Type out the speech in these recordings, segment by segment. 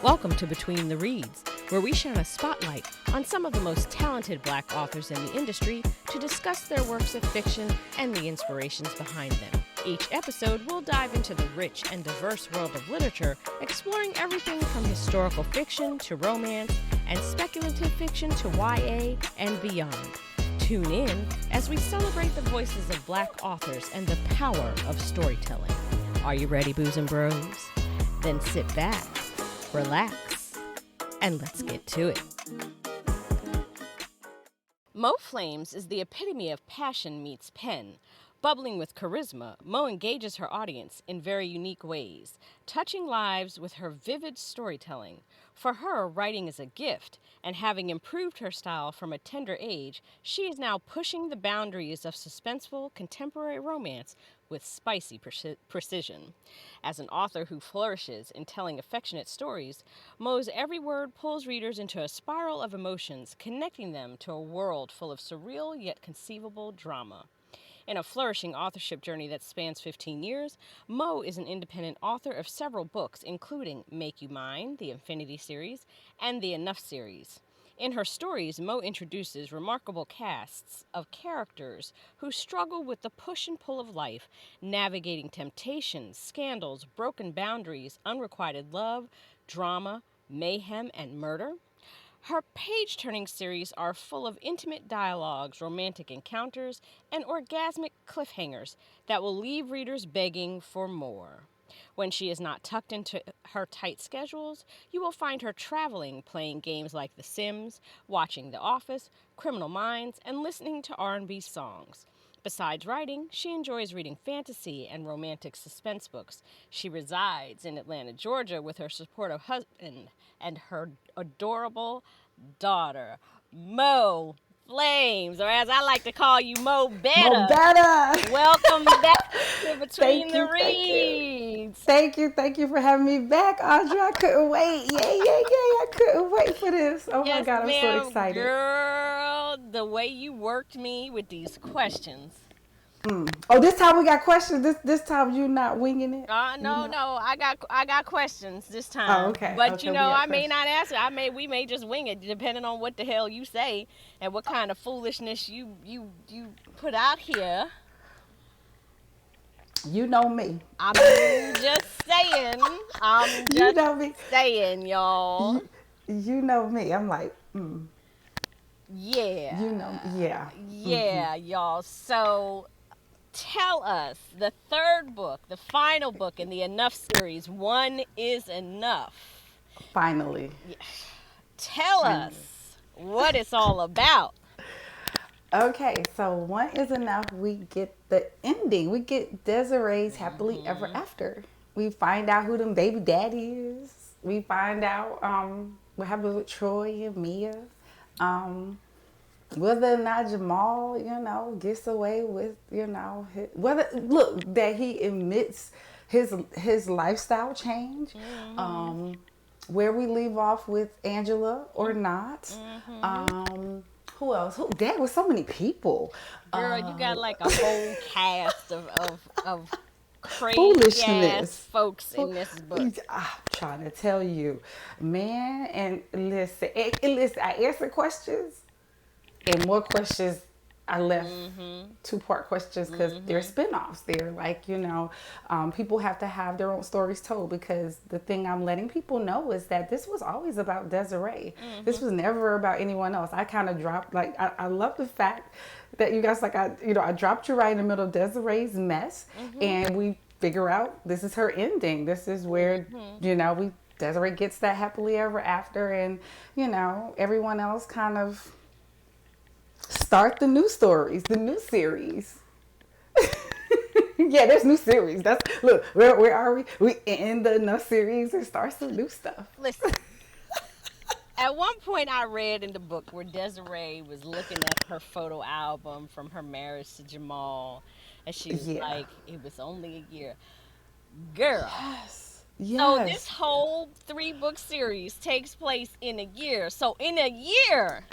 Welcome to Between the Reads, where we shine a spotlight on some of the most talented Black authors in the industry to discuss their works of fiction and the inspirations behind them. Each episode will dive into the rich and diverse world of literature, exploring everything from historical fiction to romance and speculative fiction to YA and beyond. Tune in as we celebrate the voices of Black authors and the power of storytelling. Are you ready, Booze and Bros? Then sit back, relax, and let's get to it. Mo Flames is the epitome of passion meets pen. Bubbling with charisma, Mo engages her audience in very unique ways, touching lives with her vivid storytelling. For her, writing is a gift, and having improved her style from a tender age, she is now pushing the boundaries of suspenseful contemporary romance with spicy precision. As an author who flourishes in telling affectionate stories, Mo's every word pulls readers into a spiral of emotions, connecting them to a world full of surreal yet conceivable drama. In a flourishing authorship journey that spans 15 years, Mo is an independent author of several books, including Make You Mine, the Infinity series, and the Enough series. In her stories, Mo introduces remarkable casts of characters who struggle with the push and pull of life, navigating temptations, scandals, broken boundaries, unrequited love, drama, mayhem, and murder. Her page-turning series are full of intimate dialogues, romantic encounters, and orgasmic cliffhangers that will leave readers begging for more. When she is not tucked into her tight schedules, you will find her traveling, playing games like The Sims, watching The Office, Criminal Minds, and listening to R&B songs. Besides writing, she enjoys reading fantasy and romantic suspense books. She resides in Atlanta, Georgia with her supportive husband and her adorable daughter, Mo Flames, or as I like to call you, Mo Better. Mo Better. Welcome back to Between the Thank Reads. Thank you for having me back, Audra. I couldn't wait. Yay. I couldn't wait for this. Oh Yes, my God, I'm ma'am, so excited. Girl, the way you worked me with these questions. Oh, this time we got questions. This time you not winging it. No, I got questions this time. Oh, okay. But Okay, you we know, got I may questions. not answer. We may just wing it, depending on what the hell you say and what kind of foolishness you put out here. You know me. I'm just saying. I'm just You know me. saying, y'all. You know me. I'm like, Yeah. You know, yeah. Yeah, y'all. So tell us, the third book, the final book in the Enough series, One is Enough. Finally. Tell us what it's all about. Okay, so One is Enough. We get the ending. We get Desiree's happily ever after. We find out who them baby daddy is. We find out what happens with Troy and Mia. Whether or not Jamal, gets away with, look, that he admits his lifestyle change. Where we leave off with Angela or not. Who else? There was so many people. Girl, you got like a whole cast of crazy Foolishness. folks in this book. I'm trying to tell you, man. And listen, I answered questions, and more questions I left two-part questions because they're spinoffs. They're like, people have to have their own stories told, because the thing I'm letting people know is that this was always about Desiree. This was never about anyone else. I kind of dropped, I love the fact that you guys, I dropped you right in the middle of Desiree's mess, and we figure out this is her ending. This is where, Desiree gets that happily ever after, and, everyone else kind of start the new stories, the new series. Yeah, there's new series. Look, where are we? We end the Enough series and start some new stuff. Listen, at one point I read in the book where Desiree was looking at her photo album from her marriage to Jamal, and she was like, it was only a year. Girl. Yes. So this whole 3-book series takes place in a year. So in a year,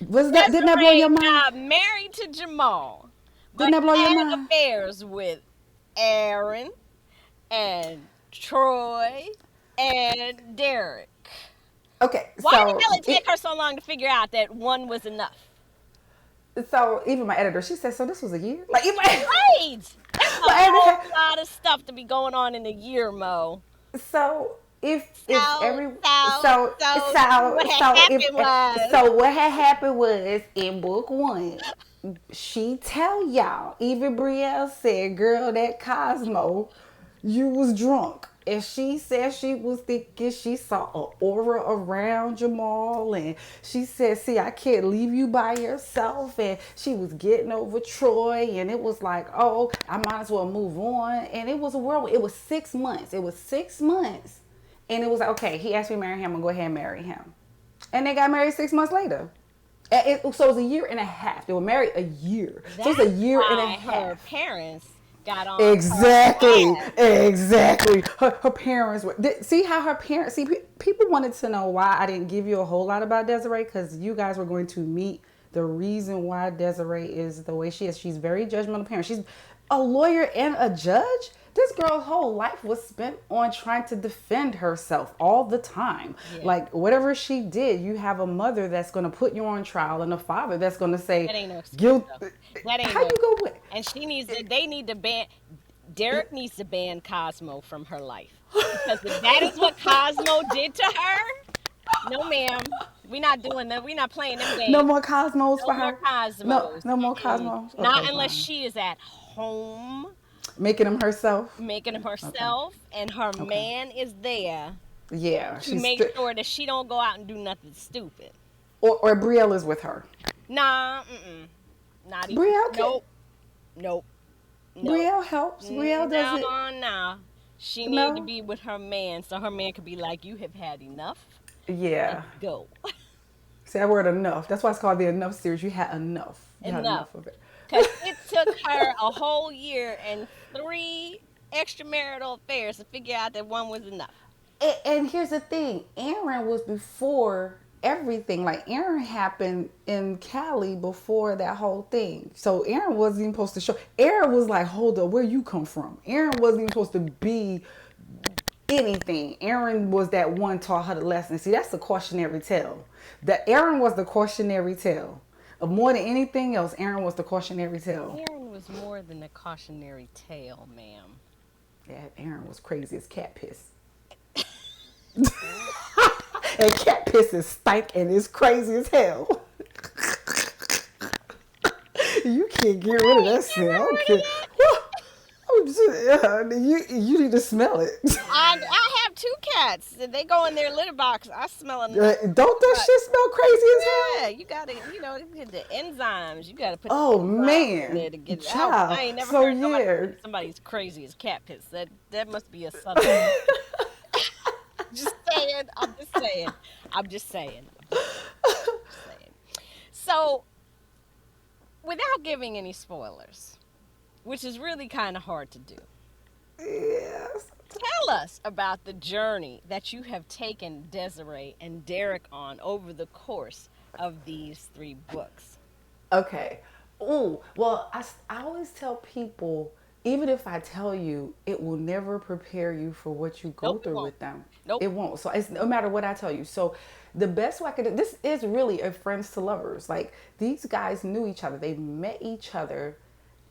didn't that blow your mind? Got married to Jamal, didn't that blow your mind? Affairs with Aaron and Troy and Derek. Okay, Why did it take her so long to figure out that one was enough? so even my editor, she said, so this was a year? Like, even my, Right. That's a my editor, whole lot of stuff to be going on in a year, Mo. so if So, every so, so so so what had so if happened was so what had happened was in book one, she tell y'all, even Brielle said, girl, that Cosmo, you was drunk. And she said she was thinking she saw an aura around Jamal. And she said, see, I can't leave you by yourself. And she was getting over Troy. And it was like, oh, I might as well move on. And it was a whirlwind. It was 6 months. It was 6 months. And it was like, okay, he asked me to marry him. I'm going to go ahead and marry him. And they got married 6 months later. So it was a year and a half. They were married a year. So it's a that's year and a why her half. parents got on Exactly, her ass. exactly. Her parents were. See how her parents. See, people wanted to know why I didn't give you a whole lot about Desiree, because you guys were going to meet the reason why Desiree is the way she is. She's very judgmental parent. She's a lawyer and a judge. This girl's whole life was spent on trying to defend herself all the time. Yeah, Like whatever she did, you have a mother that's going to put you on trial and a father that's going to say that ain't no excuse guilt. though. That ain't How no. you go with? And she needs to. They need to ban. Derek needs to ban Cosmo from her life because if that is what Cosmo did to her, no, ma'am, we not doing that. We not playing them No games. more Cosmos No for more her. No, Cosmos. no more Mm-mm. Cosmos. Not Okay, unless fine. she is at home Making them herself. making him Okay, herself and her okay. man is there Yeah, to she's make sure that she don't go out and do nothing stupid. or Brielle is with her. Nah, mm-mm. Not even. Brielle can. Nope. Nope. Nope. Brielle helps. Brielle does No, it. no. She need to No. be with her man so her man could be like, you have had enough. Yeah. Let's go. See that word enough. That's why it's called the Enough series. You had enough. You had Enough. enough of it. Because it took her a whole year and three extramarital affairs to figure out that one was enough. And here's the thing, Aaron was before everything. Like Aaron happened in Cali before that whole thing. So Aaron wasn't even supposed to show. Aaron was like, hold up, where you come from? Aaron wasn't even supposed to be anything. Aaron was that one taught her the lesson. See, that's the cautionary tale. That Aaron was the cautionary tale. Of more than anything else, Aaron was the cautionary tale. Aaron was more than a cautionary tale, ma'am. Yeah, Aaron was crazy as cat piss. And cat piss is stank and it's crazy as hell. You can't get rid of You that smell. never I heard don't of care. it? You need to smell it. I have two cats. They go in their litter box. I smell them. Don't that shit smell crazy as Yeah, hell? you gotta, get the enzymes. You gotta put the Oh enzymes in man, there to get it out. child. I ain't never So heard nobody yeah, say somebody's crazy as cat piss. That must be a southern. Just saying. I'm just saying. I'm just saying. Just saying. So, without giving any spoilers, which is really kind of hard to do, yes. tell us about the journey that you have taken Desiree and Derek on over the course of these three books. Okay. Oh, well, I always tell people, even if I tell you, it will never prepare you for what you go Nope, it through won't. with them. Nope. It won't. So it's no matter what I tell you. So the best way I could, this is really a friends to lovers. Like these guys knew each other. They met each other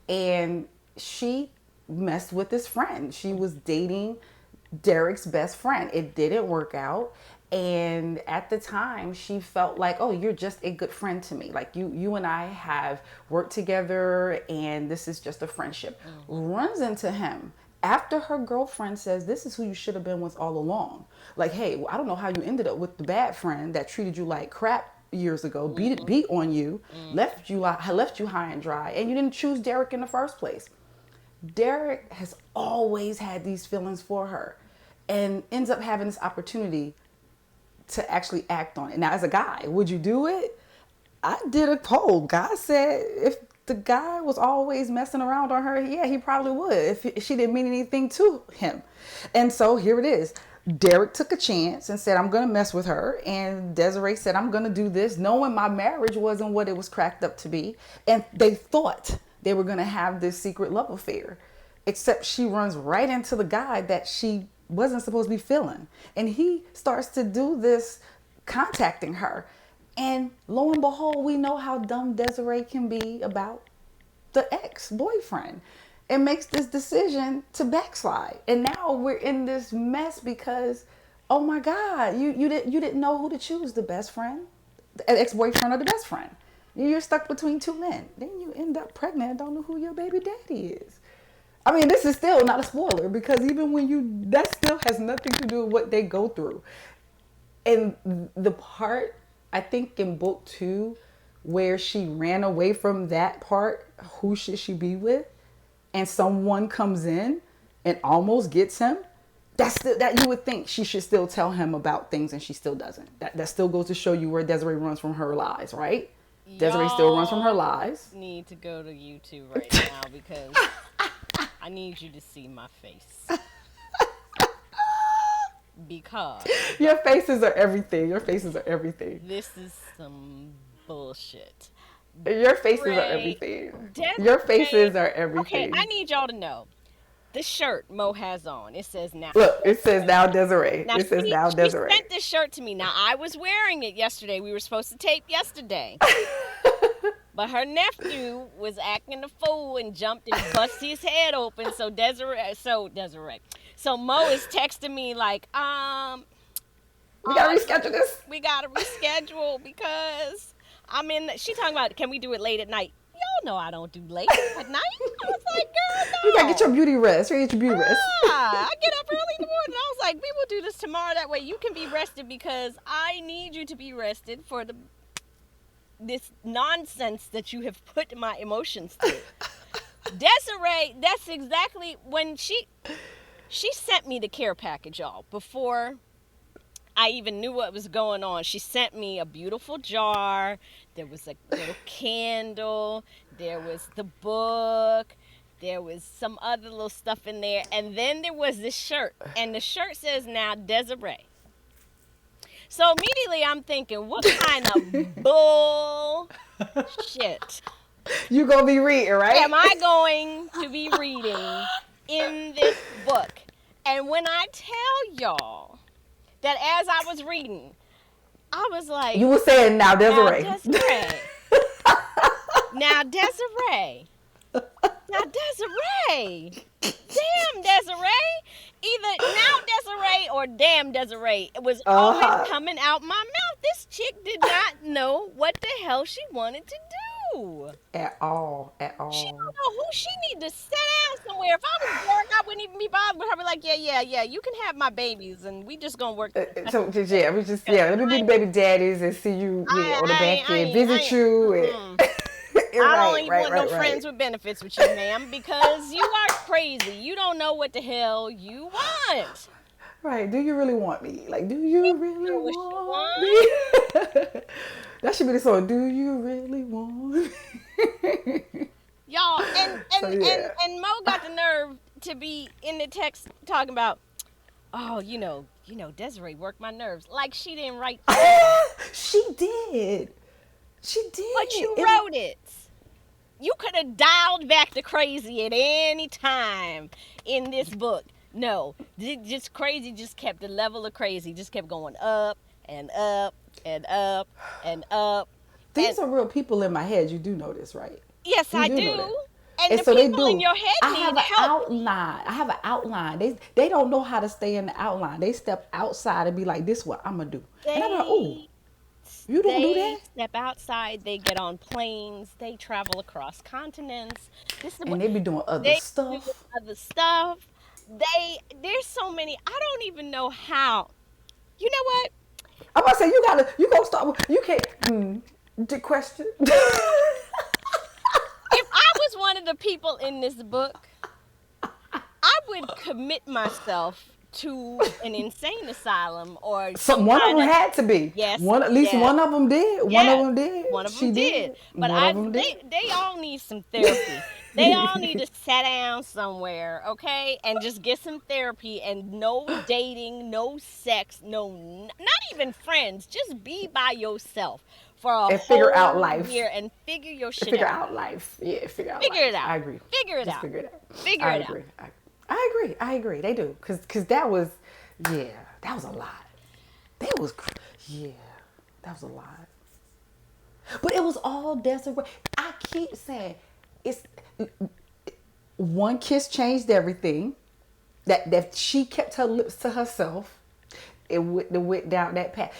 and she messed with this friend. She was dating Derek's best friend. It didn't work out. And at the time, she felt like, oh, you're just a good friend to me. Like you and I have worked together and this is just a friendship. Runs into him after her girlfriend says, this is who you should have been with all along. Like, hey, well, I don't know how you ended up with the bad friend that treated you like crap years ago, beat on you, left you high and dry, and you didn't choose Derek in the first place. Derek has always had these feelings for her and ends up having this opportunity to actually act on it. Now, as a guy, would you do it? I did a poll. Guy said if the guy was always messing around on her, yeah, he probably would if she didn't mean anything to him. And so here it is. Derek took a chance and said, I'm going to mess with her. And Desiree said, I'm going to do this, knowing my marriage wasn't what it was cracked up to be. And they thought they were going to have this secret love affair, except she runs right into the guy that she wasn't supposed to be feeling. And he starts to do this, contacting her. And lo and behold, we know how dumb Desiree can be about the ex-boyfriend, and makes this decision to backslide. And now we're in this mess because, oh my God, you didn't know who to choose, the best friend, the ex-boyfriend, or the best friend. You're stuck between two men. Then you end up pregnant and don't know who your baby daddy is. I mean, this is still not a spoiler, because even when that still has nothing to do with what they go through. And the part, I think, in book 2, where she ran away from that part, who should she be with? And someone comes in and almost gets him. That you would think she should still tell him about things, and she still doesn't. That still goes to show you where Desiree runs from her lies, right? Desiree still runs from her lies. Need to go to YouTube right now because I need you to see my face. Because your faces are everything. Your faces are everything. This is some bullshit. Your faces are everything. Your faces are everything. Okay, I need y'all to know. The shirt Mo has on, it says now. Look, it says Now Desiree. Now, it says Now Desiree. She sent this shirt to me. Now, I was wearing it yesterday. We were supposed to tape yesterday. But her nephew was acting a fool and jumped and busted his head open. So Mo is texting me like, we gotta reschedule this. We gotta reschedule because she talking about, can we do it late at night? Y'all know I don't do late at night. I was like, girl, no. You gotta get your beauty rest. You gotta get your beauty rest. I get up early in the morning. I was like, we will do this tomorrow. That way you can be rested, because I need you to be rested for this nonsense that you have put my emotions through. Desiree, that's exactly when she sent me the care package, y'all, before I even knew what was going on. She sent me a beautiful jar. There was a little candle. There was the book. There was some other little stuff in there. And then there was this shirt. And the shirt says, Now Desiree. So immediately I'm thinking, what kind of bull shit You gonna be reading, right? am I going to be reading in this book? And when I tell y'all that as I was reading, I was like, you were saying Now Desiree. Now Desiree. Now Desiree. Now Desiree. Damn Desiree. Either Now Desiree or Damn Desiree. It was always coming out my mouth. This chick did not know what the hell she wanted to do. At all. She don't know who she need to sit down somewhere. If I was bored, I wouldn't even be bothered with her. I'd be like, yeah, you can have my babies, and we just gonna work. So yeah, let me be the baby daddies and see you on the back end, visit you. And I don't even want no friends with benefits with you, ma'am, because you are crazy. You don't know what the hell you want. Right? Do you really want me? Like, do you really want me? That should be the song. Do you really want me? Y'all, and Mo got the nerve to be in the text talking about, oh, you know, Desiree worked my nerves. Like she didn't write that. She did. But you wrote it. You could have dialed back the crazy at any time in this book. No, just crazy just kept the level of crazy just kept going up and up and up and up. These are real people in my head. You do know this, right? Yes, I do. And the so people in your head need help. I have an outline. They don't know how to stay in the outline. They step outside and be like, this is what I'm going to do. And I'm like, oh, you don't do that? They step outside. They get on planes. They travel across continents. And they be doing other stuff. There's so many. I don't even know how. You know what? I'm about to say, you gonna start. You can't. The question. If I was one of the people in this book, I would commit myself to an insane asylum or one of them had to be. Yes, at least one of them did. Yeah, one of them did. One of them did. But they all need some therapy. They all need to sit down somewhere, okay, and just get some therapy and no dating, no sex, not even friends. Just be by yourself for a whole figure out life. year and figure your shit figure out. Out life. Yeah, figure out life. It out. I agree. Figure it out. Figure it out. Figure it out. I I agree. They do. Cause that was, yeah, that was a lot. That was, yeah, that was a lot. But it was all Desiree. I keep saying, it's one kiss changed everything. That she kept her lips to herself. It wouldn't have went down that path.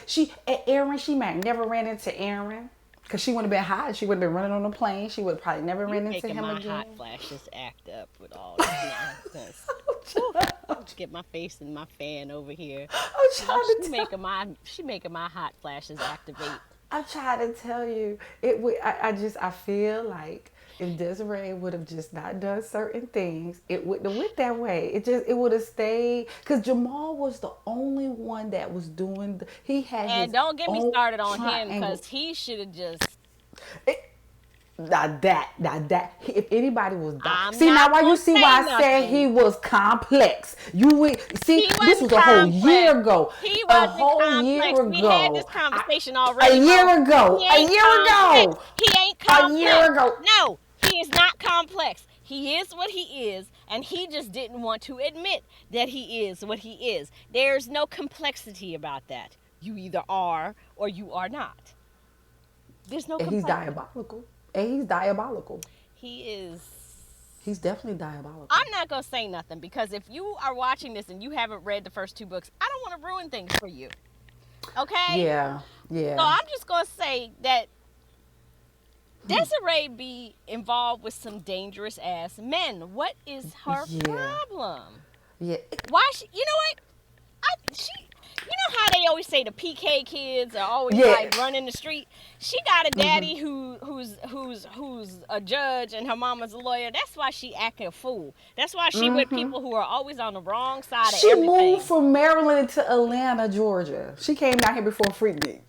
Aaron, she might never ran into Aaron. Cause she wouldn't have been hot. She wouldn't have been running on the plane. She would probably never You ran into making him my again. hot flashes act up with all this nonsense. Whew. Get my face in my fan over here. I'm You know, trying to tell. she making my hot flashes activate. I'm trying to tell you. It would. I feel like if Desiree would have just not done certain things, it wouldn't have went that way. It would have stayed. Cause Jamal was the only one that was doing. He had his And don't get me own started on him triangle. because he should have just. It, now that, if anybody was I'm see now not why you gonna see say why I said nothing. he was complex. You would see He this wasn't was a whole year complex. ago. He A wasn't whole complex. year We had this ago. conversation A already, Mo. year ago. He A ain't year complex. ago. He ain't A year complex. ago. No, he is not complex. He is what he is, and he just didn't want to admit that he is what he is. There's no complexity about that. You either are or you are not. There's no And he's complexity. diabolical. And he's diabolical. He is. He's definitely diabolical. I'm not going to say nothing because if you are watching this and you haven't read the first two books, I don't want to ruin things for you. Okay? Yeah. So Yeah. I'm just going to say that Desiree be involved with some dangerous ass men. What is her Yeah. problem? Yeah. Why you know what? You know how they always say the PK kids are always Yeah. like running the street. She got a daddy who's a judge and her mama's a lawyer. That's why she acting a fool. That's why she with people who are always on the wrong side of She everything. moved from Maryland to Atlanta, Georgia. She came down here before Freaknik.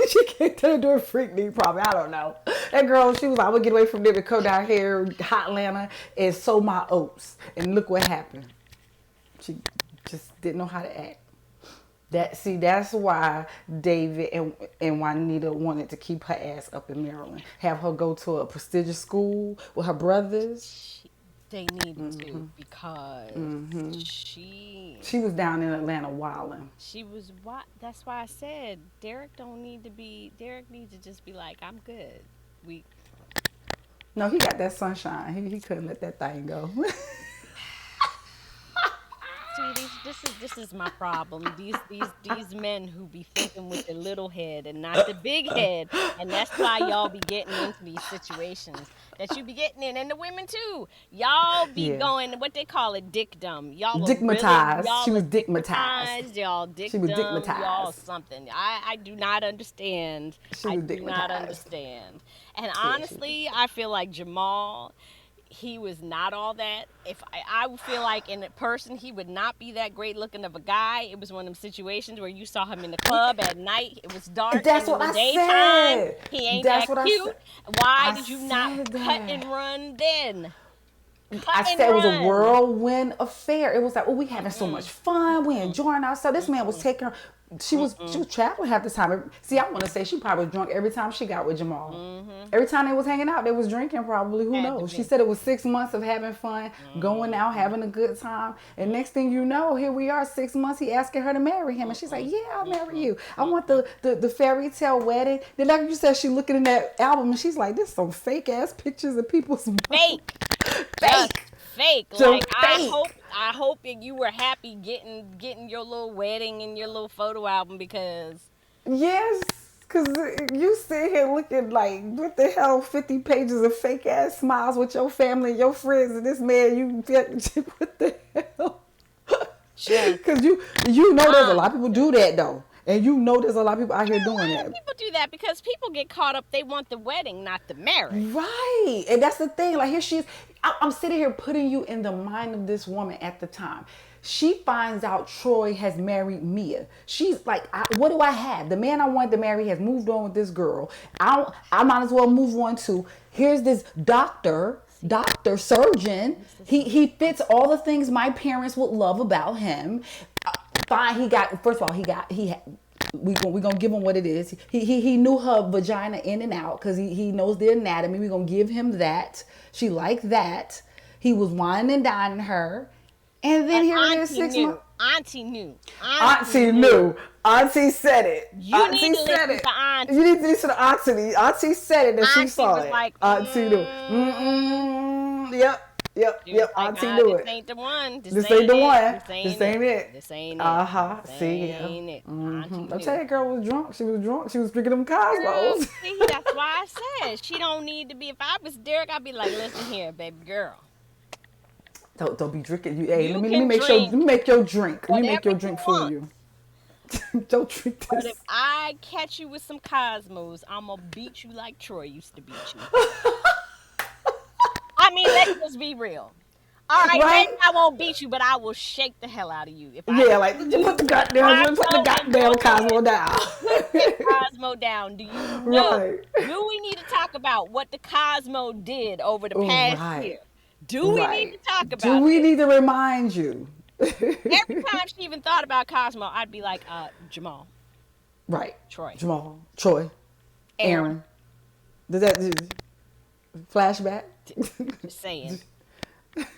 She came down during Freaknik, probably. I don't know. That girl, she was like, I would get away from them and come down here, hot Atlanta, and sow my oats. And look what happened. She just didn't know how to act. That's why David and Juanita wanted to keep her ass up in Maryland. Have her go to a prestigious school with her brothers. They needed to because She was down in Atlanta wilding. she was what. That's why I said Derek don't need to be. Derek needs to just be like, I'm good. We No, he got that sunshine. He couldn't let that thing go. see this is my problem. These men who be thinking with the little head and not the big head, and that's why y'all be getting into these situations that you be getting in, and the women too. Y'all be Yeah. going what they call it, dickdom. Y'all are Dickmatized. y'all She are was dickmatized. y'all She was dickdom, y'all dickmatized. something. I do not understand. She I was do not dickmatized. understand. And Yeah, she was. honestly, I feel like Jamal, he was not all that. If I would feel like in a person, he would not be that great looking of a guy. It was one of them situations where you saw him in the club at night. It was dark. That's And in what the I daytime, said. he ain't That's that what I cute. said. Why I did you not said cut that. and run then? Cut I and said it was a run. whirlwind affair. It was like, oh, we having so much fun. We enjoying ourselves. This man was taking her. She was traveling half the time. See, I want to say she probably was drunk every time she got with Jamal. Every time they was hanging out, they was drinking probably. Who Had to knows? She be. said it was 6 months of having fun, going out, having a good time. And next thing you know, here we are, 6 months. He asking her to marry him, and she's like, "Yeah, I'll marry you. I want the fairy tale wedding." Then, like you said, she looking in that album, and she's like, "This some fake ass pictures of people's Fake. Just fake." fake. So Like fake. I hope that you were happy getting your little wedding and your little photo album because Yes, because you sit here looking like, what the hell, 50 pages of fake ass smiles with your family and your friends, and this man, what the hell? just Because you know there's a lot of people do that, though. And you know there's a lot of people out here doing a lot that. of people do that because people get caught up. They want the wedding, not the marriage. Right. And that's the thing. Like, here she is. I'm sitting here putting you in the mind of this woman at the time. She finds out Troy has married Mia. She's like, what do I have? The man I wanted to marry has moved on with this girl. I might as well move on to, here's this surgeon. He fits all the things my parents would love about him. Fine, first of all, we gonna give him what it is. He knew her vagina in and out because he knows the anatomy. We gonna give him that. She liked that. He was whining and dining her. And then And here it is Auntie 6 months. knew. Auntie knew. Auntie Auntie knew. knew. Auntie said it. You need Auntie to said listen it. to You Auntie. need to listen to Auntie. Auntie said it and she Auntie saw was it. like, Auntie knew. Yep. Yep. she was Yep. like, Auntie knew this it. ain't the one. This This ain't ain't the it. one. This ain't This it. ain't it. This ain't it. Uh huh. This See, yeah. ain't it. Auntie I tell knew. you, girl was drunk. She was drunk. She was drinking them Girl, Cosmos. see, that's why I said she don't need to be. If I was Derek, I'd be like, listen here, baby girl. Don't be drinking. You, hey, You let me can make sure. Let drink me make your drink. Let me make whatever your you drink for want. you. Don't drink But if this. I catch you with some Cosmos, I'm gonna beat you like Troy used to beat you. I mean, let's just be real. All right, maybe Right? I won't beat you, but I will shake the hell out of you if I Yeah, like see you put you the with a goddamn, put the Cosmo in your goddamn Cosmo hand. down. Put that Cosmo down. Do you know? Right. Do we need to talk about what the Cosmo did over the past Right. year? Do we need to Right. talk Do about we this? need to remind you? Every time she even thought about Cosmo, I'd be like, Jamal, Right. Troy, Jamal, Troy, Aaron. Aaron. Does that flashback? Just saying.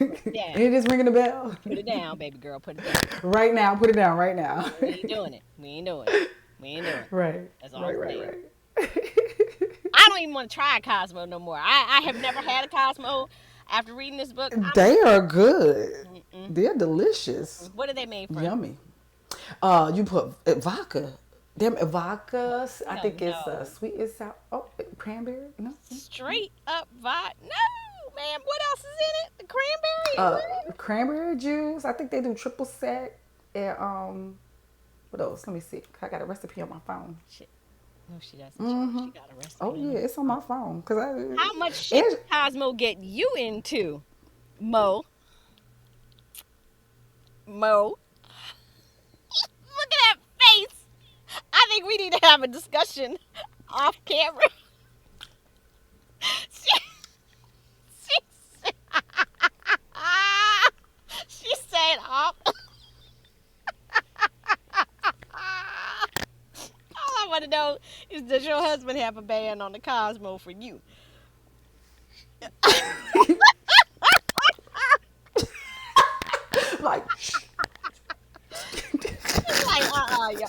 Put it And down. it is ringing a bell. Put it down, baby girl. Put it down. Right now, put it down right now. We ain't doing it. We ain't doing it. We ain't doing it. Right. That's all I'm Right, right, saying. right. I don't even want to try a Cosmo no more. I have never had a Cosmo. After reading this book, They are good. mm-mm, They're delicious. what are they made from? Yummy. You put vodka. Them vodka. I No, think it's no. sweet and sour. Oh, cranberry. No. Straight up vodka. No, man. What else is in it? The cranberry and what? Cranberry juice. I think they do triple sec. And what else? Let me see. I got a recipe on my phone. Shit. No, she doesn't. She got a Oh recipe on yeah, her. it's on my phone. Cause How much shit it's, did Cosmo get you into, Mo? Mo. Look at that face. I think we need to have a discussion off camera. She, she, she said off. All I want to know is, does your husband have a ban on the Cosmo for you? like. Like, yeah.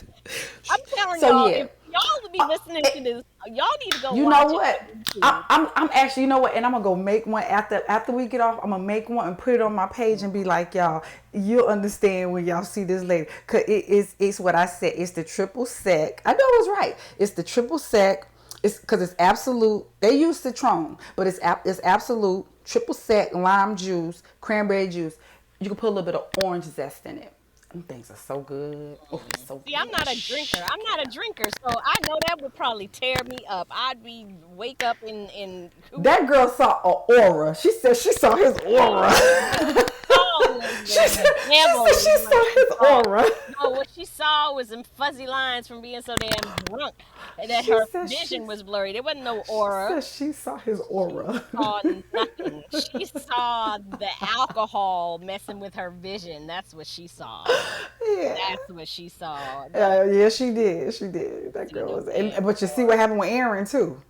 I'm telling So y'all, yeah. if y'all would be listening to this, y'all need to go You know watch it what? on YouTube. I'm actually, you know what? And I'm gonna go make one after we get off. I'm gonna make one and put it on my page and be like, y'all, you'll understand when y'all see this later. Cause it's what I said. It's the triple sec. I know it was right. It's the triple sec. It's because it's absolute. They use citron, but it's absolute triple sec lime juice, cranberry juice. You can put a little bit of orange zest in it. Them things are so good. Oh, it's so See, I'm not a drinker. good. I'm not a drinker, so I know that would probably tear me up. I'd be wake up in That girl saw an aura. She said she saw his aura. what she saw was she the devil. said she Is what saw she his saw. aura. No, what she saw was some fuzzy lines from being so damn drunk that She her said vision was blurry. There wasn't no aura. she saw his She aura. saw nothing. She saw the alcohol messing with her vision. That's what she saw. Yeah. That's what she saw. Don't Yeah, she did. She did. That see girl no was. damn But you see aura. what happened with Erin too.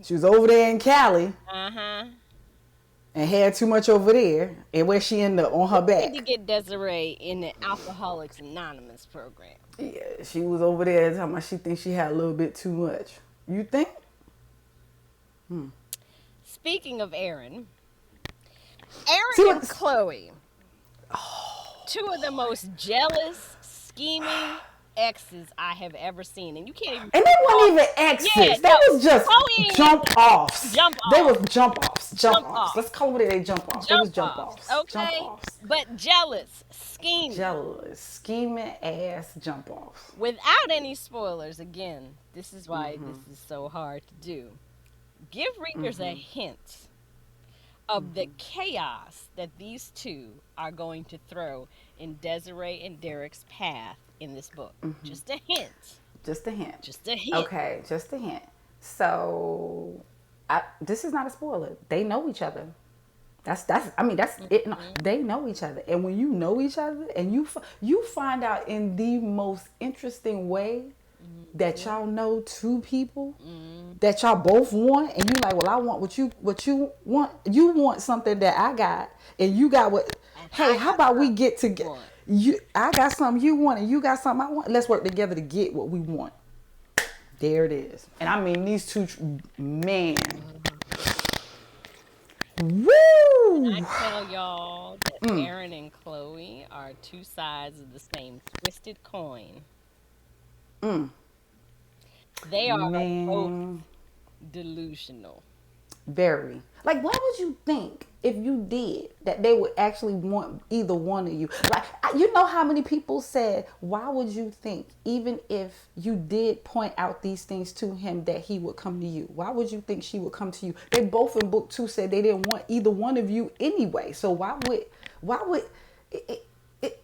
She was over there in Cali Uh huh. and had too much over there, and where she ended up on her We need to back. get Desiree in the Alcoholics Anonymous program. Yeah, she was over there talking about she thinks she had a little bit too much. You think? Speaking of Aaron, See Aaron and what? Chloe, two of the most jealous, scheming exes I have ever seen, and you can't even And they call. weren't even Yeah, exes. They no, was just Chloe ain't jump even offs. jump They off, was jump offs. Jump jump offs. off, Let's call it they jump offs. They was jump jump offs. offs. Jump Okay, offs. but jealous, scheming. Jealous, scheming ass jump offs. Without any spoilers, again, this is why this is so hard to do. Give readers a hint of the chaos that these two are going to throw in Desiree and Derek's path in this book. Just a hint. Just a hint. Just a hint. Okay, just a hint. So, this is not a spoiler. They know each other. That's I mean that's it. No, they know each other, and when you know each other, and you find out in the most interesting way that y'all know two people that y'all both want, and you like, well, I want what you want. You want something that I got, and you got what Hey, I how got about we something get you together? want. I got something you want, and you got something I want. Let's work together to get what we want. There it is. And I mean, these two, man. And I Woo! tell y'all that Aaron and Chloe are two sides of the same twisted coin. They are both Man, delusional. very. Like, why would you think if you did that they would actually want either one of you? Like, you know how many people said, why would you think, even if you did point out these things to him, that he would come to you? Why would you think she would come to you? They both in book 2 said they didn't want either one of you anyway. So why would it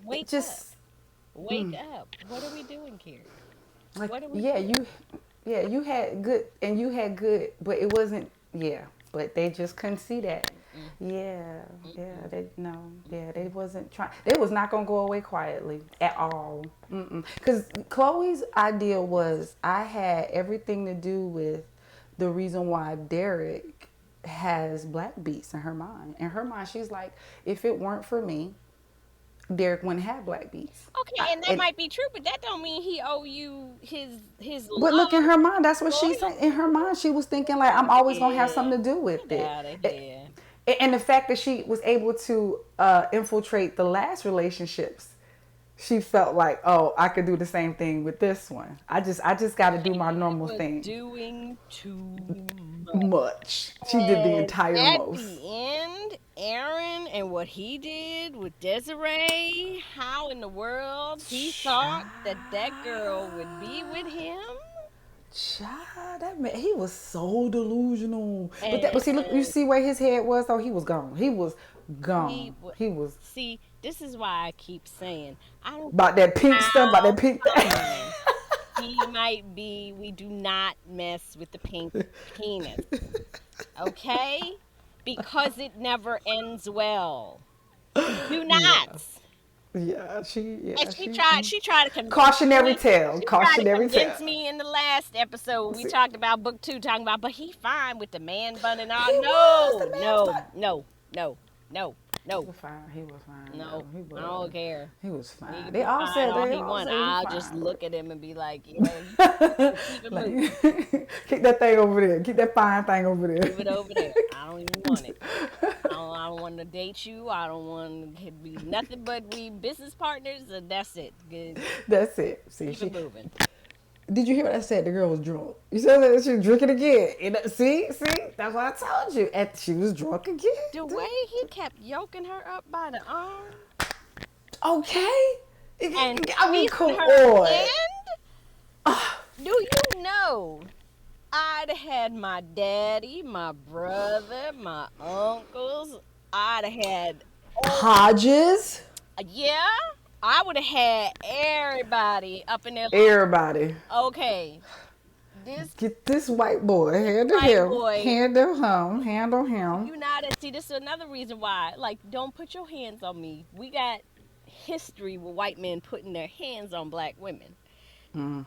Wake up. just Wake up. What are we doing here? like, What are we yeah, doing? you had good, and you had good, but it wasn't, yeah, but they just couldn't see that. Mm-mm. Yeah, yeah, Mm-mm. they no, yeah, they wasn't trying. They was not gonna go away quietly at all. Because Chloe's idea was, I had everything to do with the reason why Derek has black beats in her mind. In her mind, she's like, if it weren't for me, Derek wouldn't have black beats. Okay, and that might be true, but that don't mean he owe you his But look, in love, her mind, that's what she said. In loyalty. her mind, she was thinking like, Out I'm of always gonna have here. something to do with Get it. out of here. And the fact that she was able to infiltrate the last relationships, she felt like, oh, I could do the same thing with this one. I just got to do my She normal was thing. doing too much. Much. She did the And entire at most. the end, Aaron and what he did with Desiree, how in the world he thought that that girl would be with him? Child, that man, he was so delusional. But see, look, you And see where his head was though. He was gone. He was he gone. would He was see. This is why I keep saying I don't about that pink care stuff, about that how pink. fine he might be. We do not mess with the pink penis, okay? Because it never ends well. We do Yeah, not. yeah, And she tried to convince cautionary me. tale, She tried to cautionary tale. convince me in the last episode. We See, talked about book 2, talking about, but he fine with the man bun and all. he was the No, man's no, butt. no, no, no, He no, was fine. He was fine. no. No, he I was. don't care. He was He fine. can They be all fine said all they he all want. said he was I'll just fine. look at him and be like, you keep it Like, moving. keep that thing over there. Keep that fine thing over there. Leave it over there. I don't even want it. I don't want to date you. I don't want to be nothing but we business partners, and that's it. Good. That's it. See, Keep it moving. did you hear what I said? The girl was drunk. You said that she was drinking again. See, that's what I told you. And she was drunk again. The way he kept yoking her up by the arm Okay. and I mean, squeezing come her on. hand, do you know? I'd had my daddy, my brother, my uncles. I'd had, Hodges. yeah, I would have had everybody up in there. Everybody. Okay, this Get this white boy. Handle white him. boy. Handle him. Handle him. You not see. This is another reason why. Like, don't put your hands on me. We got history with white men putting their hands on black women. Mm.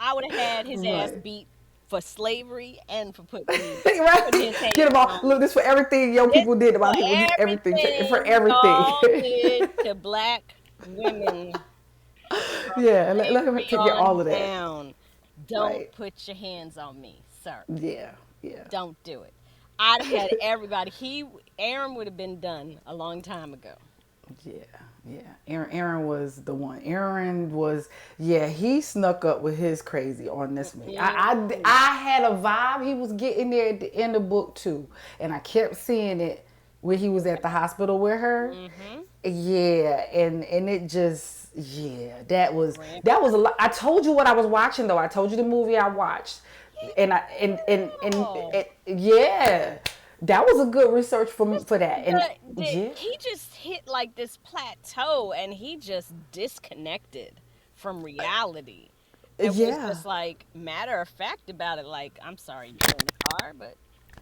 I would have had his ass Right. beat for slavery and for putting Right. his hands Get them all. on Look, me. this for everything your This people did for about people. Just everything. For everything everything. y'all did to black women from Yeah. Let him slavery take care of all on of that. down. Don't Right. put your hands on me, sir. Yeah. Yeah. Don't do it. I'd have had everybody. Aaron would have been done a long time ago. Yeah, yeah. Aaron was the one. Aaron was, yeah, he snuck up with his crazy on this one. I had a vibe he was getting there at the end of book 2. And I kept seeing it when he was at the hospital with her. Mm-hmm. Yeah, and it just, yeah, that was a lot. I told you what I was watching though. I told you the movie I watched. And I and yeah. That was a good research for that. And yeah. He just hit like this plateau and he just disconnected from reality. It was Yeah. just like matter of fact about it. Like, I'm sorry you're in the car, but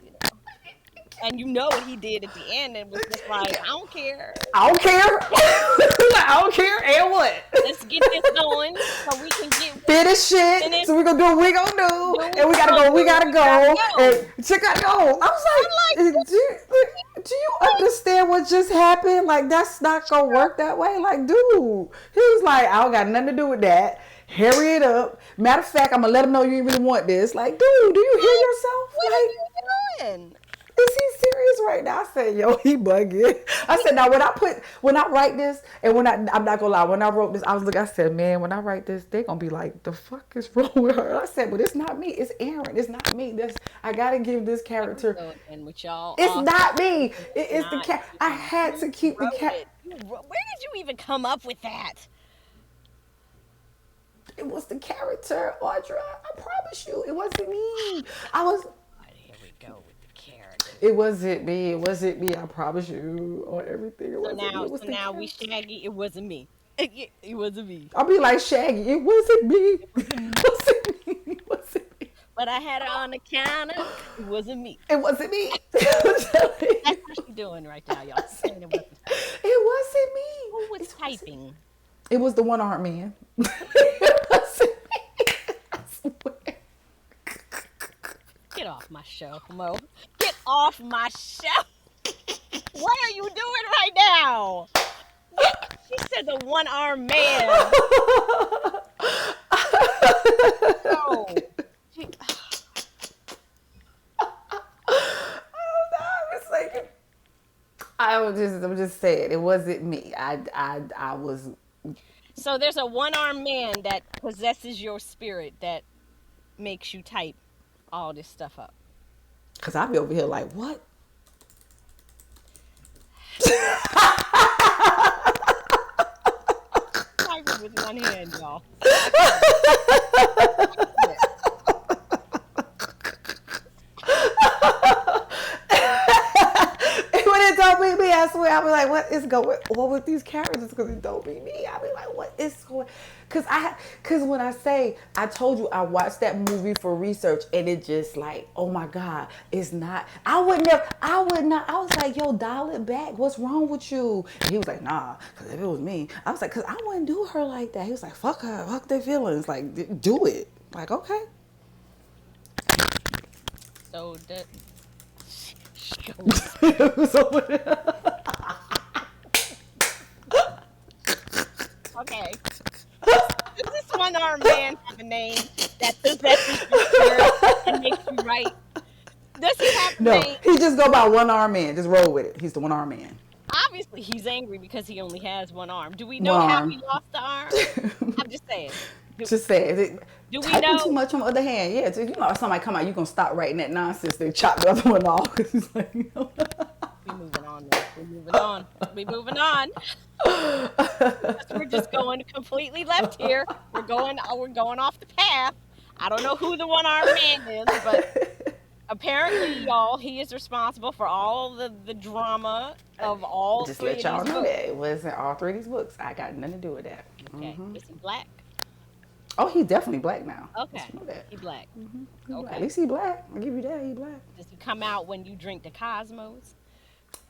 you know. And you know what he did at the end. It was just like, I don't care. I don't care. I don't care. And what? Let's get this going so we can get Finish it. Finish. So we're going to do what we going to do. Do what And we got to we go. We gonna got to do. go. We gotta go. And she got to go. I was like, understand what just happened? Like, that's not gonna work that way. Like, dude, he was like, I don't got nothing to do with that. Hurry it up. Matter of fact, I'm gonna let him know you ain't really want this. Like, dude, do you hear What? yourself? What are Like, you doing? is he serious right now? I said, yo, he bugging. I said, now when I write this, and I'm not gonna lie, when I wrote this, I said, man, when I write this, they gonna be like, the fuck is wrong with her? I said, but it's not me, it's Aaron, it's not me. I gotta give this Here we character. go again with y'all It's authors. not me. It's It's the not cat. I you. had You to keep the wrote cat. it. Where did you even come up with that? It was the character, Audra. I promise you, it wasn't me. I was. God, here we go with the character. It wasn't me. It wasn't me. I promise you on everything. It So wasn't me. now, It was so the now we character. Shaggy. It wasn't me. It wasn't me. I'll be like Shaggy. It wasn't me. It wasn't It me. wasn't me. It wasn't me. But I had her on the counter. It wasn't me. It wasn't me. I'm telling That's you. how she doing right now, y'all. She's saying it wasn't her. It wasn't me. Who was It wasn't. typing? It was the one armed man. It wasn't me. I swear. Get off my show, Mo. Get off my show. What are you doing right now? She said the one armed man. No. She, It's like I'm just saying it wasn't me. I was so there's a one armed man that possesses your spirit that makes you type all this stuff up. because I be over here like what? Typing with one hand, y'all. I quit. When it don't be me, I swear I be like, what is going on with these characters? Because it don't be me. I be like, what is going? Because when I say I told you I watched that movie for research and it just like, oh my God, it's not. I would not. I was like, yo, dial it back. What's wrong with you? And he was like, nah. Because if it was me, I was like, because I wouldn't do her like that. He was like, fuck her, fuck their feelings. Like, do it. Like, okay. So that she goes, So- okay. Does this one armed man have a name that possesses your spirit and makes you right? Does he have a No, name? he just go by one arm man. Just roll with it. He's the one arm man. Obviously, he's angry because he only has one arm. Do we know One how arm. he lost the arm? I'm just saying. Do, Just say it. do we Typing too know? much on the other hand. Yeah, so, you know, if somebody come out, you gonna stop writing that nonsense. They chop the other one off. It's like, you know. We moving on. Now. We moving on. We moving on. Because we're just going completely left here. We're going off the path. I don't know who the one armed man is, but apparently, y'all, he is responsible for all the drama of all Just three let of y'all these know books. that it wasn't all three of these books. I got nothing to do with that. Okay, is he black? Oh, he's definitely black now. Okay, Just know that. he black. He black. At Okay, least he black. I'll give you that. He black. does he come out when you drink the Cosmos?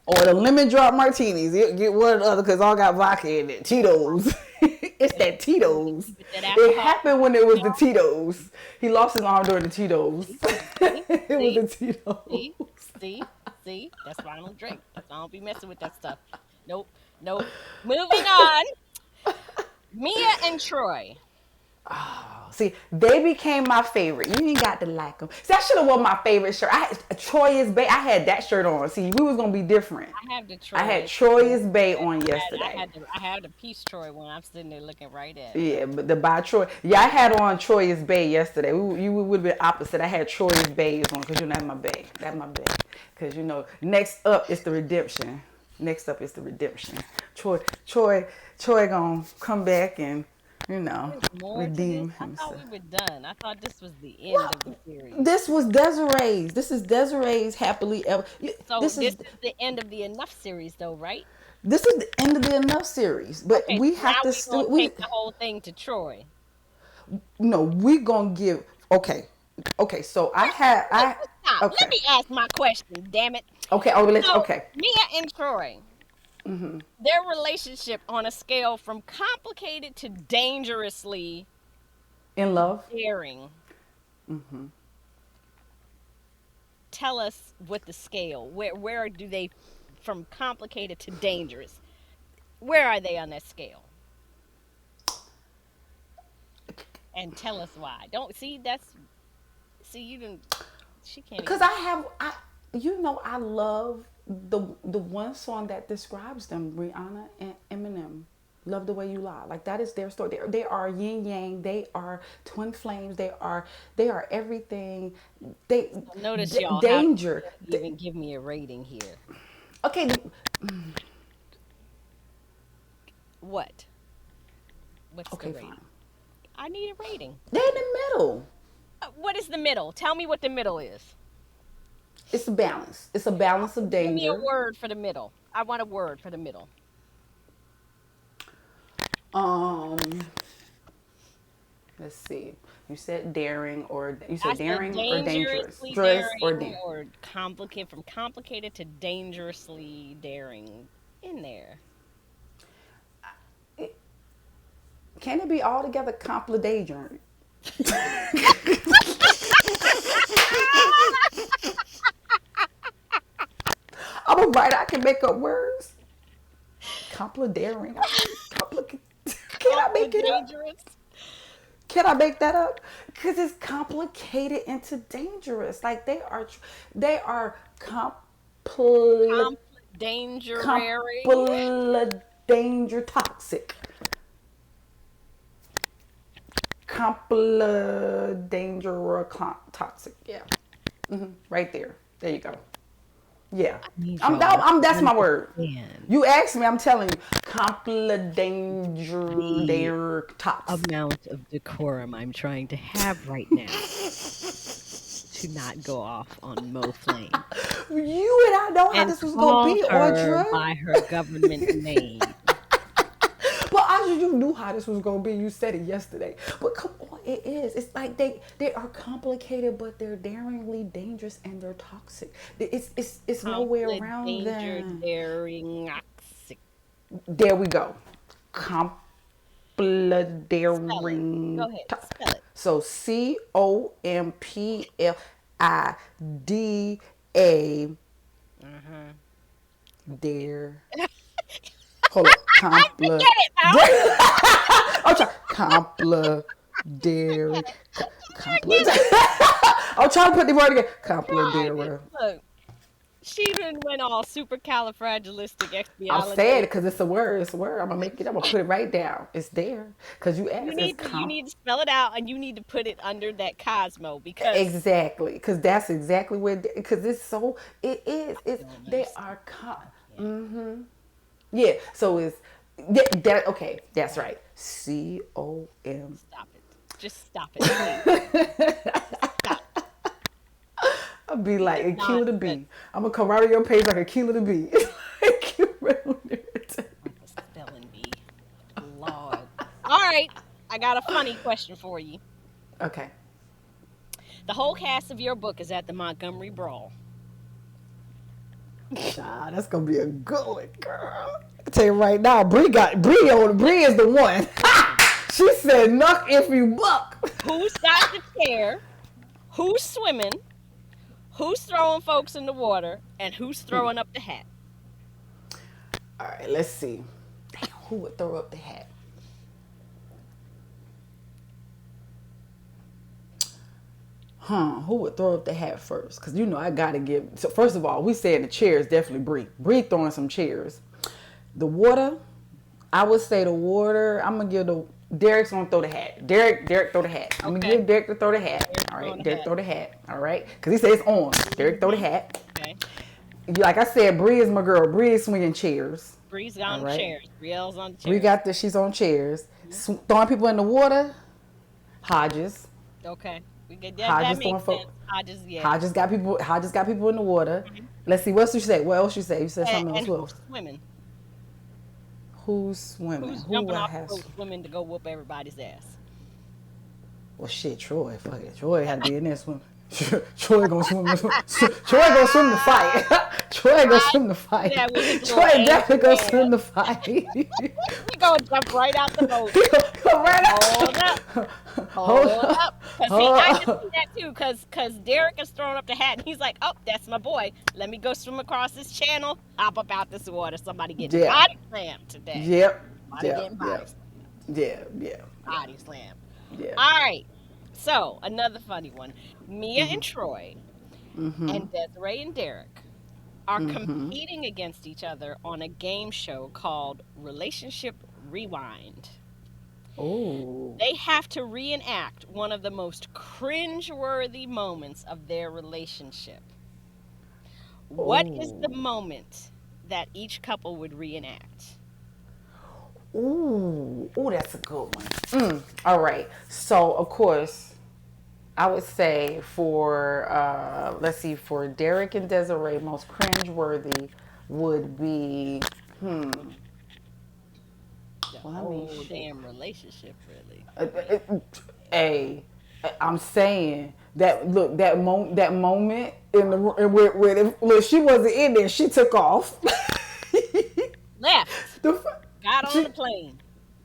Or the lemon drop martinis. You get one or the other because all got vodka in it. Tito's. It's that Tito's. With that It alcohol? happened when it was the Tito's. He lost his arm during the Tito's. See, It was see, the Tito's. see, see, see. That's why I don't drink. That's why I don't be messing with that stuff. Nope, nope. Moving on. Mia and Troy. See, they became my favorite. You ain't got to like them. See, I should have worn my favorite shirt. Troy is Bay. I had that shirt on. See, we was gonna be different. I have the Troy. I had Troy is Bay on I yesterday. I had the peace Troy when I'm sitting there looking right at it. Yeah, but the by Troy. Yeah, I had on Troy is Bay yesterday. You would have been opposite. I had Troy is Bay on because you know that's my Bay. That's my Bay. Because you know, next up is the redemption. Next up is the redemption. Troy gonna come back and you know There's more to redeem this. I thought himself. we were done. I thought this was the end of the series. This was Desiree's. This is Desiree's happily ever. So This this is is the end of the Enough series, though, right? this is the end of the Enough series. But Okay, we so have now to we're still gonna we take the whole thing to Troy. no we gonna give okay. So Stop. okay Let me ask my question. Damn it. okay oh let's So okay Mia and Troy, their relationship on a scale from complicated to dangerously in love. daring. Tell us what the scale. Where do they from complicated to dangerous. Where are they on that scale? And tell us why. Don't see that's see you didn't. She can't Because even. I love the one song that describes them, Rihanna and Eminem. Love the way you lie. Like that is their story. They are yin yang. They are twin flames. They are everything. They Notice y'all how danger. you even give me a rating here. Okay, What? What's the okay, rating? fine. I need a rating. They're in the middle. What is the middle? Tell me what the middle is. It's a balance. It's a balance of Give me a danger. word for the middle. I want a word for the middle. Um, let's see. You I said said daring or dangerous, dangerously dress or daring or complicated, from complicated to dangerously daring in there. Can it be altogether complicated? I'm a writer. I can make up words. Complidaring. Can I make it up? Dangerous. Can I make that up? Because it's complicated into dangerous. Like they are Dangerary. danger toxic. Danger toxic. Yeah. Right there. There you go. Yeah. Need y'all I'm to that's my word. understand You asked me, I'm telling you. the Danger toxic. amount of decorum I'm trying to have right now to not go off on Mo Flame You and I know how and this was gonna call be, her Audra. by her government name. Well, Audra, you knew how this was gonna be. You said it yesterday. But come on, it is. It's like they are complicated, but they're daringly dangerous and they're toxic. It's no way Conflict, around danger, them. daring, oxic. There we go. Spell it. Go Complidaring. ahead. Spell it. So COMPLIDA. Uh-huh. Dare. Hold up. Forget it now. I'm trying. Dare. Compla. I'm trying to put the word again. Compladera. Look, she done went all I'm saying supercalifragilisticexpialidocious. it because it's a word. It's a word. I'm gonna make it. I'm gonna put it right down. It's there because you You asked. It's need to you need to spell it out and you need to put it under that Cosmo because exactly because that's exactly where because it's so it is. It's don't they understand. are. I can't. Yeah. So it's that. Okay. That's right. COM. Stop it. Just stop it, please. Stop. I'll be You like did Aquila not the put Bee. I'm gonna come right on your page like Aquila the Bee. Like you right on there. like a spelling bee. Lord. All right. I got a funny question for you. Okay. The whole cast of your book is at the Montgomery Brawl. Child, that's gonna be a good one, girl. I tell you right now, Bree is the one. She said, "Nuck if you buck." Who's got the chair? Who's swimming? Who's throwing folks in the water? And who's throwing up the hat? All right, let's see. Damn, who would throw up the hat? Who would throw up the hat first? Because I gotta give. So first of all, we said the chairs definitely Bree. Bree throwing some chairs. The water, I would say the water. I'm gonna give the Derek's gonna throw the hat. Derek throw the hat. I'm gonna Okay. give Derek to throw the hat. Derek's All throwing right, the Derek hat. throw the hat. All right, because he said it's on. Derek throw the hat. Okay. Like I said, Bree is my girl. Bree is swinging chairs. Bree's All on the right, chairs. Brielle's on the Bree chairs. got this. She's on chairs. Throwing people in the water. Hodges. Okay. We get that Hodges throwing makes folk. sense. Hodges, yeah. Hodges got people. Hodges got people in the water. Let's see. What else you say? What else you say? You said something else. And What who's else? swimming? Who's swimming? Who's Who jumping I off have? the boat swimming to go whoop everybody's ass? Well, shit, Troy. Fuck it. Troy had to be in there swimming. Troy gonna swim. Troy gonna swim the fight. Troy gonna swim the fight. Yeah, with his little Troy angry definitely gonna ass. swim the fight. gonna jump right out the boat. Go right Hold up. up. Hold Hold up. up. Cause see, Hold I can up. see that too. Cause Derek is throwing up the hat and he's like, oh, that's my boy. Let me go swim across this channel, hop up out this water. Somebody getting Yeah. body slammed today. Yep. Somebody Yep. getting body Yep. slammed. Yeah. Yeah. Yeah. Body slammed. Yeah. All right. So another funny one. Mia and Troy and Desiree and Derek are competing against each other on a game show called Relationship Rewind. Oh. They have to reenact one of the most cringe-worthy moments of their relationship. What is the Oh. moment that each couple would reenact? Ooh. Ooh, that's a good one. All right. So of course, I would say for let's see, for Derek and Desiree, most cringeworthy would be The well, I mean whole shit. damn relationship, really. Uh, uh, uh, Hey, I'm saying that look that moment in the where look, she wasn't in there. She took off. Left. the Got on she the plane.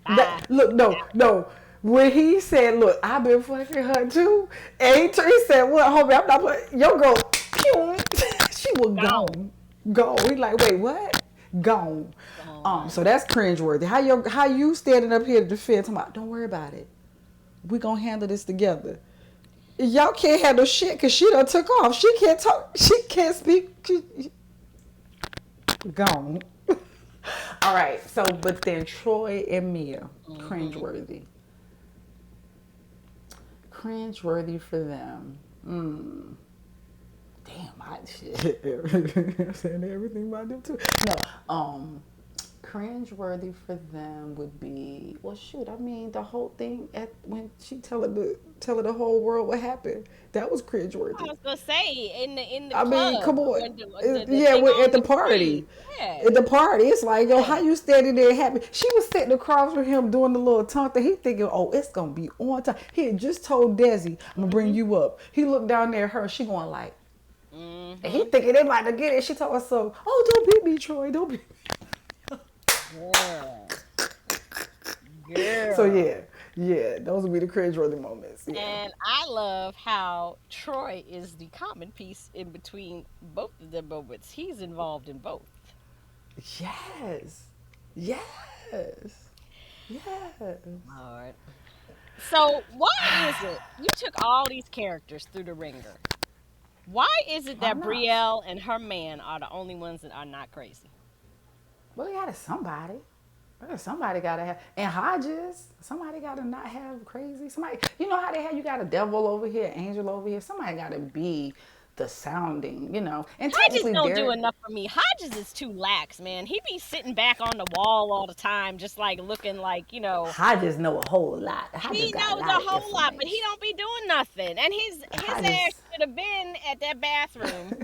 Bye. that look no. When he said, "Look, I've been fucking her too," and he said, "What, homie? I'm not playing." Your girl, pew, she was Gone. gone, gone. He like, wait, what? Gone. Gone. So that's cringeworthy. How you standing up here to defend? Talking about, don't worry about it. We gonna handle this together. Y'all can't handle shit because she done took off. She can't talk. She can't speak. She gone. All right. So, but then Troy and Mia, Hmm. cringeworthy. Cringeworthy for them. Damn, I shit. I'm saying everything about them too. No, cringeworthy for them would be, well, shoot. I mean, the whole thing at when she tell the whole world what happened. That was I cringeworthy. was gonna say in the I mean, club come on. when the Yeah, thing we're at on the the screen. party. Yeah. At the party, it's like, yo, Yeah. how you standing there happy? She was sitting across from him doing the little tongue thing. He thinking, oh, it's gonna be on time. He had just told Desi, I'm gonna bring Hmm. you up. He looked down there at her. She going like, and he Hmm. thinking they about to get it. She told us so. Oh, don't beat me, Troy. Don't beat me. Girl. So Girl. yeah, yeah, those would be the cringeworthy moments. Yeah. And I love how Troy is the common piece in between both of the moments. He's involved in both. Yes. Yes. Yes. Lord. So why is it you took all these characters through the ringer? Why is it Why that not? Brielle and her man are the only ones that are not crazy? Well, you gotta somebody. Well, somebody gotta have, and Hodges. Somebody gotta not have crazy. Somebody, you know how they have. You got a devil over here, angel over here. Somebody gotta be the sounding, And Hodges technically, don't do Derek enough for me. Hodges is too lax, man. He be sitting back on the wall all the time, just like looking like, Hodges know a whole lot. Hodges he got a knows lot a of whole lot, but he information. don't be doing nothing. And his ass Hodges, should have been at that bathroom,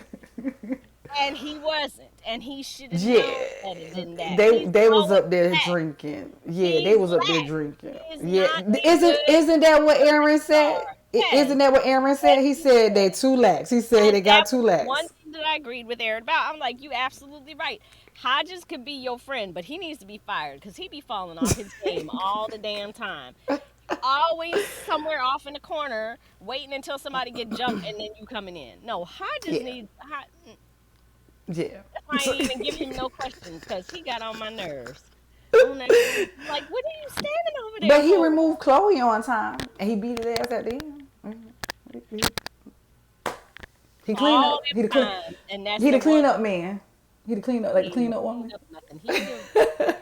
and he wasn't. And he should have known yeah, better than that. they He's they was always up there lax. drinking. Yeah, they He's was up there lax. drinking. He is Yeah, not a isn't good isn't that what Aaron said? superstar. Isn't Yes, that what Aaron yes, said? He he said they did. too lax. He said And they that got too was one lax. thing that I agreed with Aaron about. I'm like, you absolutely right. Hodges could be your friend, but he needs to be fired because he be falling off his game all the damn time. Always somewhere off in the corner, waiting until somebody get jumped and then you coming in. No, Hodges Yeah, needs. yeah. That's why I ain't even give him no questions because he got on my nerves. On that, like, what are you standing over there But he for? removed Chloe on time, and he beat his ass at the end. He, he cleaned All up. them times, and that's He the the one. clean up man. He the clean up He like the ain't clean even up cleaned woman. up nothing. He would have.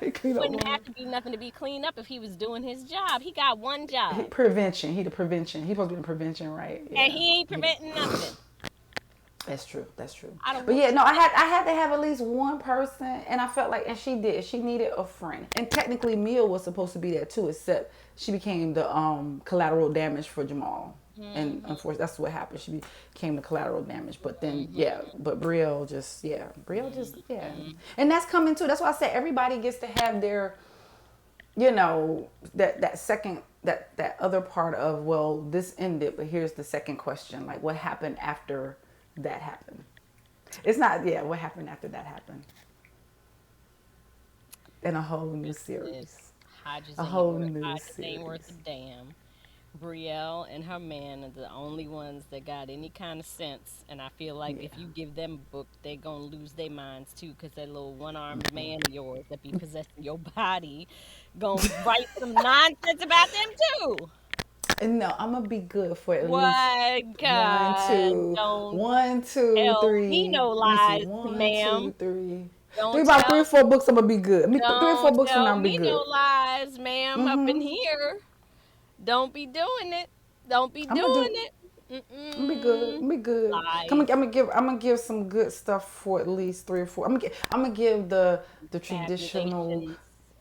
He clean up Wouldn't woman. have to be nothing to be cleaned up if he was doing his job. He got one job, Prevention. He the prevention. He supposed to be the prevention, right? and Yeah. he ain't He the, preventing nothing. that's true. That's true. I don't But whoop yeah, no, some. I had to have at least one person, and I felt like, and she did. She needed a friend, and technically Mia was supposed to be there too, except she became the collateral damage for Jamal, and Hmm. unfortunately that's what happened. She became the collateral damage. But then yeah, Hmm. but Brielle just yeah, Hmm. and that's coming too. That's why I said everybody gets to have their that second that other part of, well, this ended, but here's the second question, like what happened after that happened. It's not, what happened after that happened in a whole new Yes, it is. series. Hodges A ain't whole worth new Hodges ain't worth a series. damn. Brielle and her man are the only ones that got any kind of sense, and I feel like Yeah. if you give them a book, they're gonna lose their minds too, cause that little one-armed man of yours that be possessing your body, gonna write some nonsense about them too. And no, I'm gonna be good for at least What one, God? two, Don't one, two, tell me three. no Let me see. lies, One, ma'am. two, three. Three Don't about tell three or four books. I'm gonna be good. Me, three or four don't books from now, tell I'm gonna be me no good. lies, ma'am. Up in here, don't be doing it. Don't be I'm gonna doing do. it. I'm gonna be good. Mm-mm. I'm gonna be good. Lies, I'm gonna give some good stuff for at least three or four. I'm gonna give the traditional fabulations,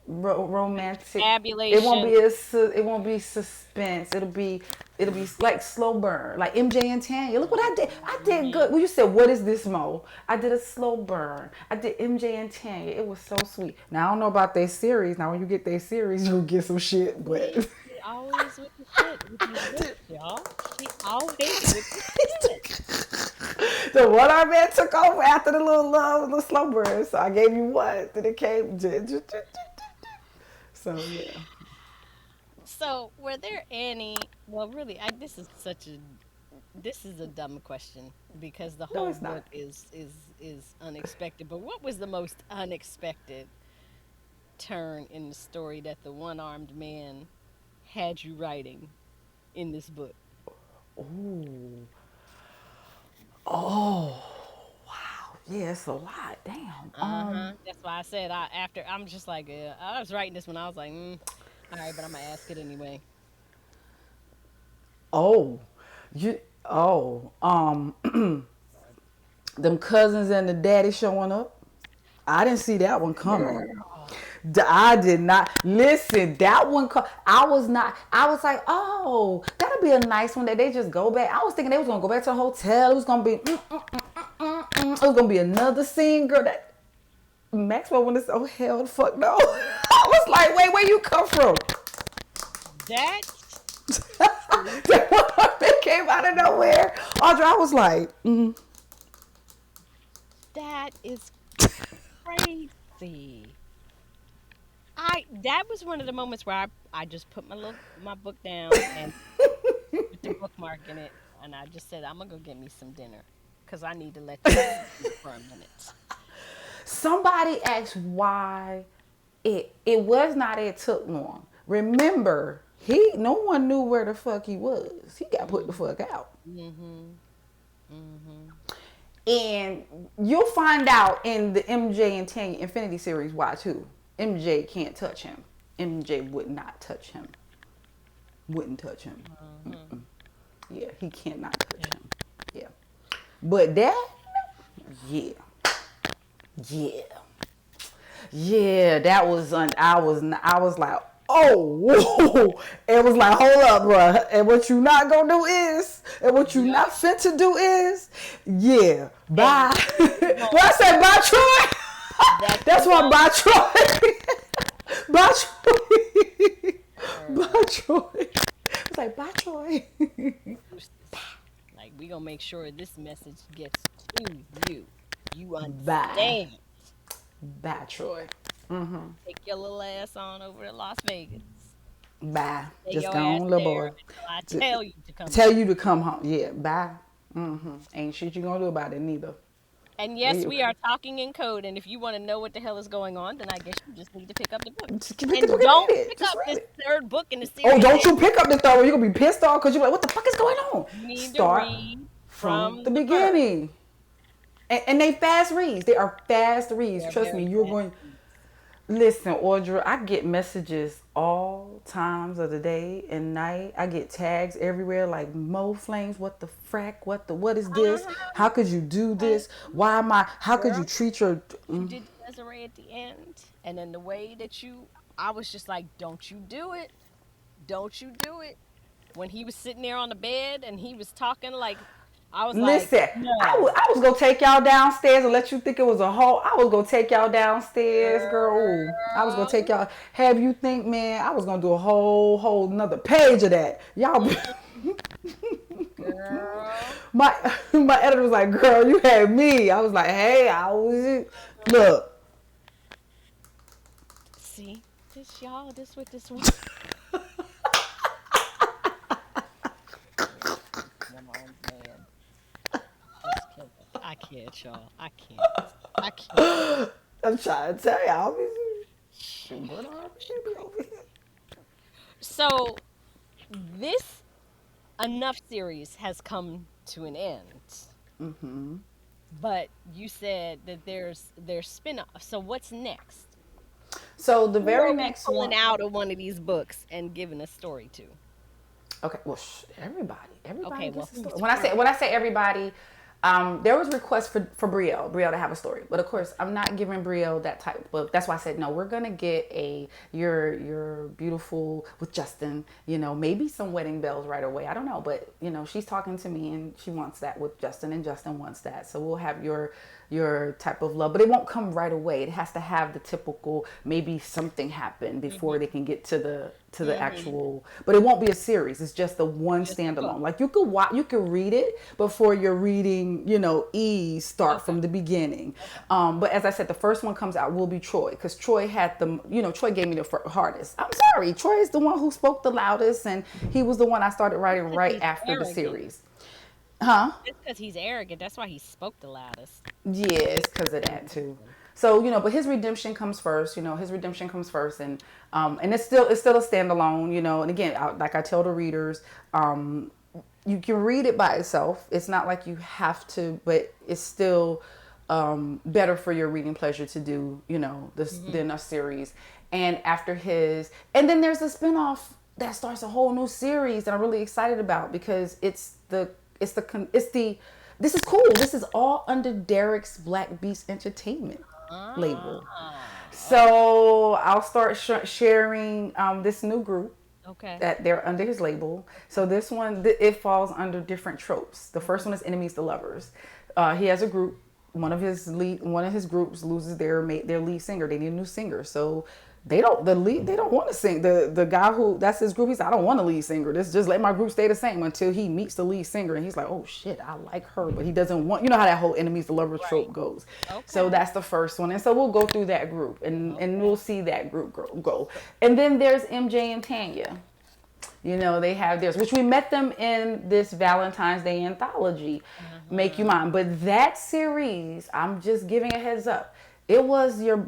romantic. fabulation. It won't be suspense. It'll be like slow burn, like MJ and Tanya. Look what I did. I did Hmm. good. Well, you said, what is this, Mo? I did a slow burn. I did MJ and Tanya. It was so sweet. Now I don't know about their series. Now when you get their series, you'll get some shit. But See, she always with the shit with these books, y'all. She always with the shit. the one I man took over after the little slow burn. So I gave you one. Then it came. So yeah. So, were there any? Well, really, this is a dumb question because the No, whole it's book not. is unexpected. But what was the most unexpected turn in the story that the one-armed man had you writing in this book? Ooh. Oh. Wow. Yeah, it's a lot. Damn. Uh-huh. That's why I said I'm just like I was writing this when I was like, all right, but I'm gonna ask it anyway. Oh. You. Oh. Them cousins and the daddy showing up. I didn't see that one coming. Girl, I did not listen. That one, I was not. I was like, oh, that'll be a nice one that they just go back. I was thinking they was gonna go back to the hotel. It was gonna be, it was gonna be another scene, girl. That Maxwell when it's oh hell the fuck no. I was like, wait, where you come from? that see, That one came out of nowhere. Audra, I was like, that is crazy. I That was one of the moments where I just put my book down and put the bookmark in it, and I just said I'm gonna go get me some dinner because I need to let you breathe for a minute. somebody asked why it was not it took long. Remember, no one knew where the fuck he was. He got put the fuck out. Mm-hmm. Mm-hmm. And you'll find out in the MJ and Tanya Infinity series why too. MJ can't touch him. MJ would not touch him. Wouldn't touch him. Mm-hmm. Yeah, he cannot touch him. Yeah. But that, yeah. Yeah. Yeah, that was I was like, oh, whoa. It was like, hold up, bro. And what you not gonna do is, and what you Yep. not fit to do is, yeah, And bye. that's the When I moment. said bye, Troy, That's the that's why moment. bye, Troy. Bye, Troy. Bye, Girl. Troy. It's like bye, Troy. Deuces. Like we gonna make sure this message gets to you. You Bye. understand. Bye, Troy. Take your little ass on over to Las Vegas. Bye. Stay Just your go ass on, little there boy. until I tell you to come Tell back. you to come home. Yeah, bye. Ain't shit you gonna do about it neither. And Where yes, you we are talking in code. And if you want to know what the hell is going on, then I guess you just need to pick up the book. just pick the And book and don't read it. pick Just up read this it. third book in the Oh, series. don't you pick up the third one. You're gonna be pissed off because you're like, what the fuck is going on? You need to Start read from the from the first. beginning. And they fast reads. They are fast reads. They're Trust me, very you're fast going. reads. Listen, Audra, I get messages all times of the day and night. I get tags everywhere like Mo Flames, what the frack, what is this? Uh-huh. How could you do this? Why am I how could you Girl, treat your you did Desiree at the end. And then the way that I was just like, don't you do it. Don't you do it. When he was sitting there on the bed and he was talking like, I was like, Listen, no. I was gonna take y'all downstairs and let you think it was a hole. I was gonna take y'all downstairs, girl. Ooh, I was gonna take Girl. y'all. Have you think, man? I was gonna do a whole another page of that. Y'all, Girl. my my editor was like, "Girl, you had me." I was like, "Hey, I was look." See, this, y'all. This what this woman, man. Just kill us. I can't, y'all. I can't. I can't. I'm trying to tell y'all. She put our baby over here. So this enough series has come to an end. But you said that there's spin-off. So what's next? So the Who very are we next pulling one. out of one of these books and giving a story to? Okay, well, everybody Okay, well, gets a who's story. first? When I say everybody, there was requests for Brielle to have a story, but of course, I'm not giving Brielle that type of book. That's why I said no. We're gonna get a your beautiful with Justin. You know, maybe some wedding bells right away. I don't know, but you know, she's talking to me and she wants that with Justin, and Justin wants that. So we'll have your type of love, but it won't come right away. It has to have the typical maybe something happen before they can get to the Mm-hmm. actual, but it won't be a series. It's just the one Just a book. standalone. Like you could read it before you're reading, you know, E start Okay. from the beginning. Okay. But as I said, the first one comes out will be Troy because Troy had the, you know, Troy gave me the hardest. I'm sorry, Troy is the one who spoke the loudest, and he was the one I started writing Because right he's after the arrogant. series. Huh? It's because he's arrogant. That's why he spoke the loudest. Yeah, it's because of that too. So you know, but his redemption comes first. You know, his redemption comes first, and it's still a standalone. You know, and again, like I tell the readers, you can read it by itself. It's not like you have to, but it's still better for your reading pleasure to do. You know, this Mm-hmm. than a series. And after his, and then there's a spinoff that starts a whole new series that I'm really excited about because it's the this is cool. This is all under Derek's Black Beast Entertainment label. Ah, So I'll start sharing this new group okay. that they're under his label. So this one, it falls under different tropes. The first one is enemies to lovers. He has a group. One of his groups loses their lead singer. They need a new singer. So they don't want to sing. The guy who that's his group, he's like, I don't want a lead singer. This just let my group stay the same until he meets the lead singer and he's like, oh shit, I like her, but he doesn't want, you know how that whole enemies to lovers Right. trope goes. So Okay. that's the first one. And so we'll go through that group and Okay. we'll see that group go. And then there's MJ and Tanya. You know, they have theirs, which we met them in this Valentine's Day anthology, Make You Uh-huh. Mine. But that series, I'm just giving a heads up. It was your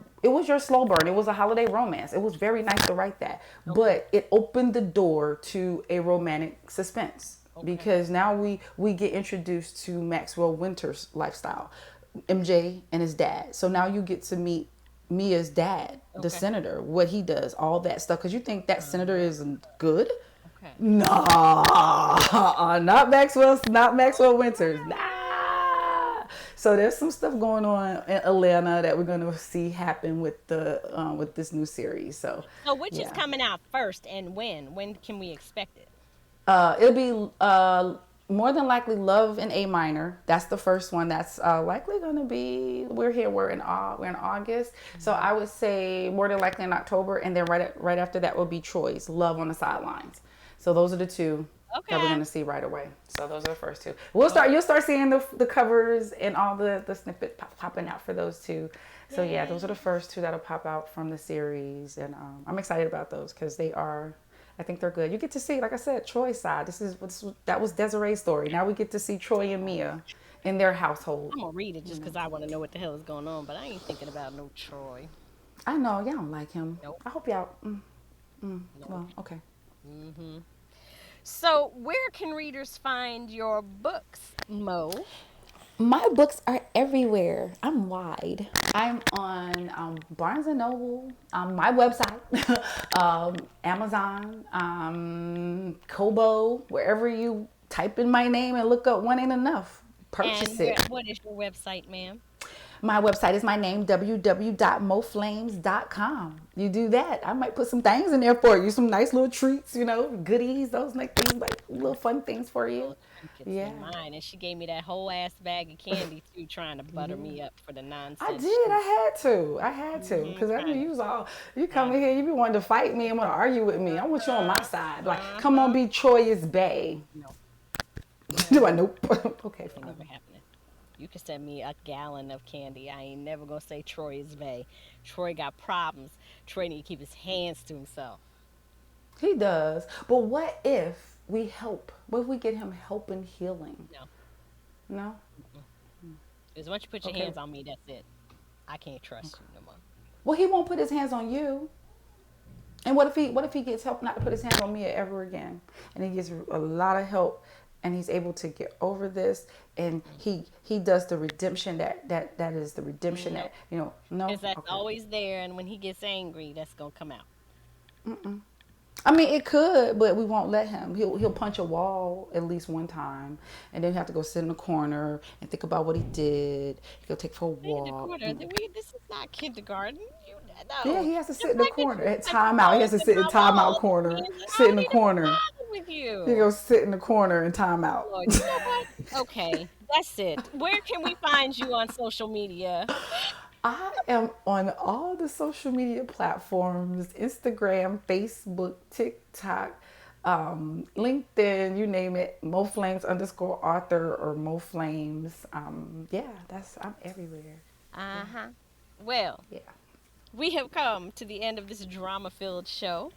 slow burn. It was a holiday romance. It was very nice to write that. Okay. But it opened the door to a romantic suspense Okay. because now we get introduced to Maxwell Winter's lifestyle, MJ and his dad. So now you get to meet Mia's dad, the Okay. senator, what he does, all that stuff. Because you think that senator Uh-huh. is good. Okay. Nah, not Maxwell Winters. Nah. So there's some stuff going on in Atlanta that we're gonna see happen with this new series. So, So which is yeah, coming out first and when? When can we expect it? it'll be more than likely Love in A minor. That's the first one. That's likely gonna be. We're in August. So Hmm. I would say more than likely in October, and then right after that will be Troy's Love on the Sidelines. So those are the two that we're Okay. gonna see right away. So those are the first two. Oh, You'll start seeing the covers and all the snippet popping out for those two. So yeah, those are the yay. first two that'll pop out from the series, and I'm excited about those because they are. I think they're good. You get to see, like I said, Troy's side. That was Desiree's story. Now we get to see Troy and Mia in their household. I'm gonna read it just because I want to know what the hell is going on, but I ain't thinking about no Troy. I know y'all don't like him. Nope. I hope y'all. Nope. Well, okay. Hmm. So where can readers find your books, Mo? My books are everywhere. I'm wide. I'm on Barnes and Noble, my website, Amazon, Kobo, wherever you type in my name and look up One Ain't Enough. Purchase And it. what is your website, ma'am? My website is my name, www.moflames.com. You do that. I might put some things in there for you, some nice little treats, you know, goodies, those like things, like little fun things for you. Little trinkets Yeah. in mine, and she gave me that whole ass bag of candy too, trying to butter me up for the I nonsense. did. I had to, Hmm. because I knew Trying to, you was all. You come trying in to. here, you be wanting to fight me and want to argue with me. I want you on my side. Like, come on, Uh-huh. be Troy's bae. No, Do I no, nope? Okay, ain't fine. never happening. You can send me a gallon of candy. I ain't never gonna say Troy is vae. Troy got problems. Troy need to keep his hands to himself. He does. But what if we help? What if we get him help in healing? No. No? Because once you put your Okay. hands on me, that's it. I can't trust you no more. Well, he won't put his hands on you. And what if he gets help not to put his hands on me ever again? And he gets a lot of help and he's able to get over this and he does the redemption that is the redemption No. that, no? Because that's Okay. always there, and when he gets angry, that's gonna come out. I mean, it could, but we won't let him. He'll punch a wall at least one time, and then have to go sit in the corner and think about what he did. He'll take for a In the walk. corner, this is not kindergarten. You Yeah, know. he has to The sit in the fact that corner you at punch timeout. He has holes to in sit in my timeout walls corner, means that I sit in don't the need to corner. bother with He you. goes sit in the corner in timeout. Lord, you know what? Okay, that's it. Where can we find you on social media? I am on all the social media platforms: Instagram, Facebook, TikTok, LinkedIn, you name it. MoFlames underscore author or MoFlames. Yeah, I'm everywhere. Uh huh. Well, Yeah. we have come to the end of this drama filled show.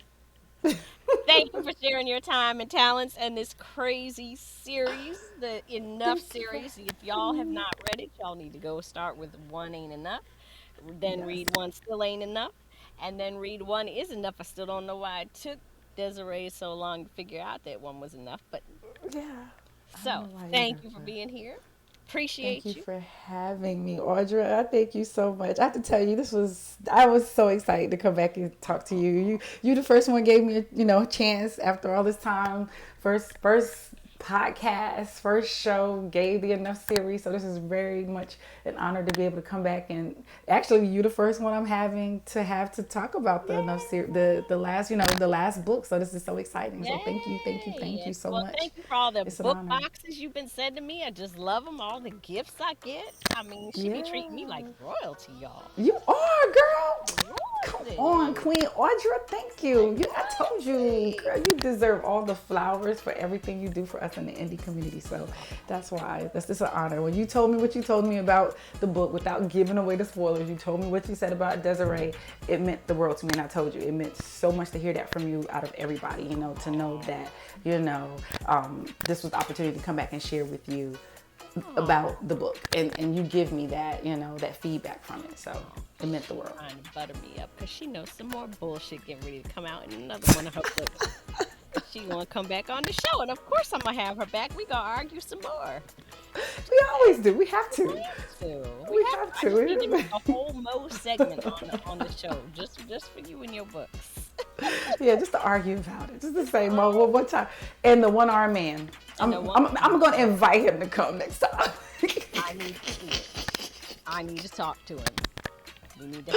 Thank you for sharing your time and talents and this crazy series, the Enough Thank you for series. If y'all having have me. not read it, y'all need to go start with One Ain't Enough, then Yes. read One Still Ain't Enough, and then read One Is Enough. I still don't know why it took Desiree so long to figure out that one was enough. But Yeah. I don't so, know why thank either, you for but being here. thank you Appreciate you. for having me, Audra. I thank you so much. I have to tell you, I was so excited to come back and talk to you. You the first one gave me a, chance after all this time. First podcast, first show, gave the Enough series. So this is very much an honor to be able to come back and actually you the first one I'm having to talk about the Enough series, the last, the last book. So this is so exciting. So thank Yay! you And so well, much. thank you for all the It's an book honor. boxes you've been sending me. I just love them. All the gifts I get. I mean, she be treating me like Yeah. royalty, y'all. You are, girl. Come on, Royalty. Queen Audra. Thank Like you. I told you, royalty. girl, you deserve all the flowers for everything you do for us in the indie community. So that's why. That's just an honor. When you told me what you told me about the book without giving away the spoilers, you told me what you said about Desiree, it meant the world to me. And I told you, it meant so much to hear that from you out of everybody, to know that, this was the opportunity to come back and share with you Oh, about the book and you give me that that feedback from it, so it meant the world. trying to butter me up because she knows some more bullshit getting ready to come out in another one of her books. And she gonna come back on the show, and of course I'm gonna have her back. We gonna argue some more. We always do. We have We to. have to. We We have to. have I just need to to. make a whole Mo segment on the show just for you and your books. Yeah, just to argue about it, just to say, Mo, one time. And the one armed man, And the one I'm gonna invite him to come next time. I need to see it. I need to talk to him. We need to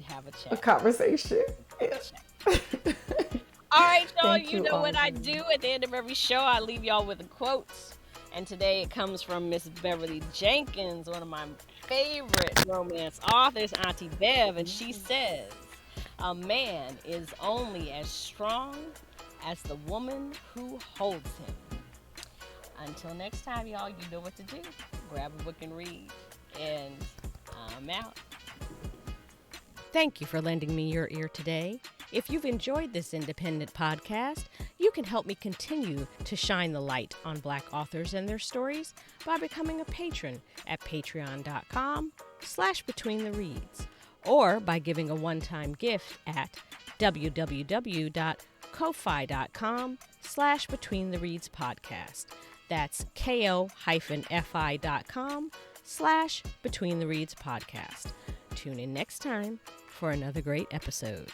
have a A chat. conversation. Have a Yeah. chat. All right, y'all. Thank You you, know what I Audrey. do at the end of every show. I leave y'all with a quote. And today it comes from Miss Beverly Jenkins, one of my favorite romance authors, Auntie Bev. And she says, a man is only as strong as the woman who holds him. Until next time, y'all, you know what to do. Grab a book and read. And I'm out. Thank you for lending me your ear today. If you've enjoyed this independent podcast, you can help me continue to shine the light on Black authors and their stories by becoming a patron at patreon.com/betweenthereads or by giving a one-time gift at www.ko-fi.com/betweenthereadspodcast. That's ko-fi.com/betweenthereadspodcast. Tune in next time for another great episode.